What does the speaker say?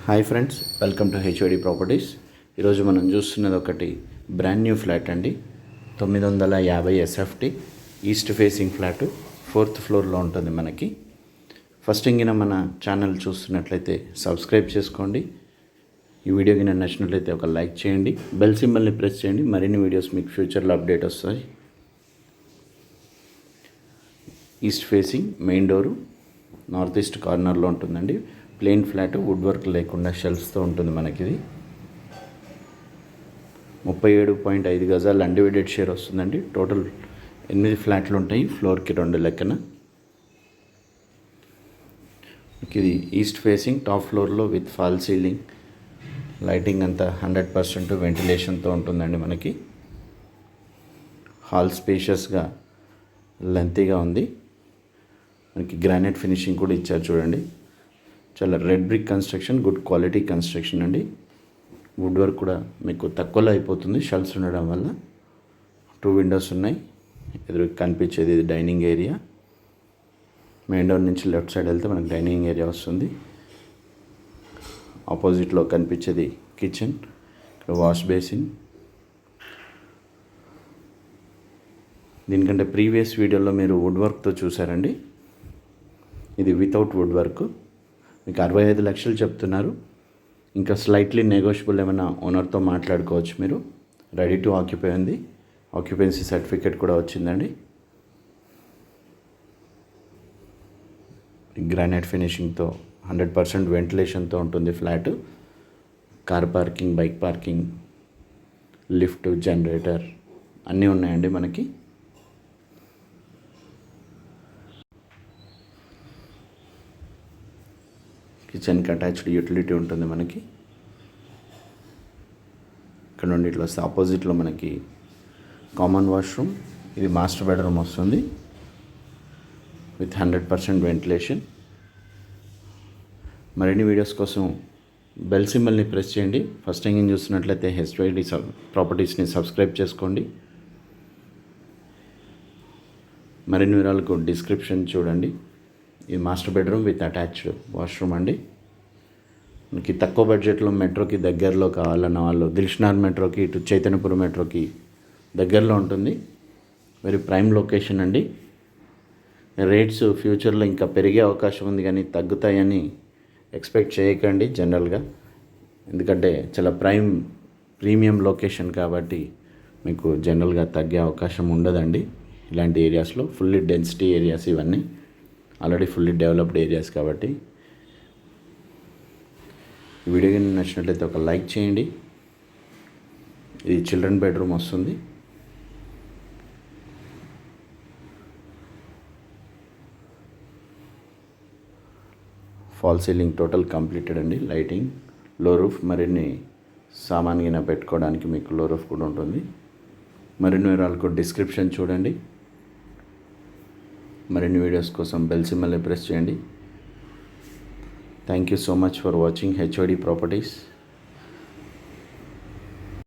Hi friends, welcome to HOD properties. ఈరోజు మనం చూస్తున్నది ఒకటి బ్రాండ్ న్యూ ఫ్లాట్ అండి. 950 SFT east facing flat, 4th ఫ్లోర్లో ఉంటుంది మనకి. ఫస్ట్ ఇంగిన మన ఛానల్ చూస్తున్నట్లయితే సబ్స్క్రైబ్ చేసుకోండి. ఈ వీడియో కింద నచ్చినట్లయితే ఒక లైక్ చేయండి, బెల్ సింబల్ని ప్రెస్ చేయండి. మరిన్ని వీడియోస్ మీకు ఫ్యూచర్లో అప్డేట్ వస్తాయి. East facing main door north east కార్నర్లో ఉంటుందండి. ప్లెయిన్ ఫ్లాట్, వుడ్ వర్క్ లేకుండా షెల్ఫ్స్తో ఉంటుంది మనకి. ఇది 37.5 గజాలు అన్డివైడెడ్ షేర్ వస్తుందండి. టోటల్ 8 ఫ్లాట్లు ఉంటాయి, ఫ్లోర్కి 2 లెక్కన. ఇది ఈస్ట్ ఫేసింగ్ టాప్ ఫ్లోర్లో విత్ ఫాల్ సీలింగ్, లైటింగ్ అంతా 100% వెంటిలేషన్తో ఉంటుందండి మనకి. హాల్ స్పేషియస్గా లెంతీగా ఉంది. మనకి గ్రానైట్ ఫినిషింగ్ కూడా ఇచ్చారు చూడండి. చాలా red brick construction, good quality construction అండి. వుడ్ వర్క్ కూడా మీకు తక్కువలో అయిపోతుంది షెల్ఫ్స్ ఉండడం వల్ల. 2 విండోస్ ఉన్నాయి. ఎదురు కనిపించేది ఇది డైనింగ్ ఏరియా. మెయిన్ డోర్ నుంచి లెఫ్ట్ సైడ్ వెళ్తే మనకు డైనింగ్ ఏరియా వస్తుంది. ఆపోజిట్లో కనిపించేది కిచెన్, ఇక్కడ వాష్ బేసిన్. దీనికంటే ప్రీవియస్ వీడియోలో మీరు వుడ్ వర్క్తో చూసారండి. ఇది వితౌట్ వుడ్ వర్క్. మీకు 65 లక్షలు చెప్తున్నారు. ఇంకా స్లైట్లీ నెగోషియబుల్ ఏమైనా ఓనర్తో మాట్లాడుకోవచ్చు మీరు. రెడీ టు ఆక్యుపై ఉంది. ఆక్యుపెన్సీ సర్టిఫికేట్ కూడా వచ్చిందండి. గ్రానైట్ ఫినిషింగ్తో 100% వెంటిలేషన్తో ఉంటుంది flat. Car parking, bike parking, lift, generator అన్నీ ఉన్నాయండి మనకి. కిచెన్కి అటాచ్డ్ యూటిలిటీ ఉంటుంది మనకి. ఇక్కడ నుండి ఇట్లా వస్తే ఆపోజిట్లో మనకి కామన్ వాష్రూమ్. ఇది మాస్టర్ బెడ్రూమ్ వస్తుంది విత్ 100% వెంటిలేషన్. మరిన్ని వీడియోస్ కోసం బెల్ సింబల్ని ప్రెస్ చేయండి. ఫస్ట్ టైం చూస్తున్నట్లయితే హెచ్ఓడి ప్రాపర్టీస్ని సబ్స్క్రైబ్ చేసుకోండి. మరిన్ని వివరాలకు డిస్క్రిప్షన్ చూడండి. ఇది master bedroom with attached washroom అండి. మనకి తక్కువ బడ్జెట్లో మెట్రోకి దగ్గరలో కావాలన్న వాళ్ళు దిల్షుఖ్నగర్ మెట్రోకి, ఇటు చైతన్యపురం మెట్రోకి దగ్గరలో ఉంటుంది. వెరీ ప్రైమ్ లొకేషన్ అండి. రేట్స్ ఫ్యూచర్లో ఇంకా పెరిగే అవకాశం ఉంది, కానీ తగ్గుతాయని ఎక్స్పెక్ట్ చేయకండి జనరల్గా. ఎందుకంటే చాలా ప్రీమియం లొకేషన్ కాబట్టి మీకు జనరల్గా తగ్గే అవకాశం ఉండదండి. ఇలాంటి ఏరియాస్లో ఫుల్లీ డెన్సిటీ ఏరియాస్, ఇవన్నీ ఆల్రెడీ ఫుల్లీ డెవలప్డ్ ఏరియాస్ కాబట్టి. ఈ వీడియో కానీ నచ్చినట్లయితే ఒక లైక్ చేయండి. ఇది చిల్డ్రన్ బెడ్రూమ్ వస్తుంది. ఫాల్ సీలింగ్ టోటల్ కంప్లీటెడ్ అండి. లైటింగ్, లో రూఫ్, మరిన్ని సామాన్గిన పెట్టుకోవడానికి మీకు లో రూఫ్ కూడా ఉంటుంది. మరిన్ని వివరాలకు డిస్క్రిప్షన్ చూడండి. మరిన్ని వీడియోస్ కోసం బెల్ సింబల్ని ప్రెస్ చేయండి. Thank you so much for watching HOD properties.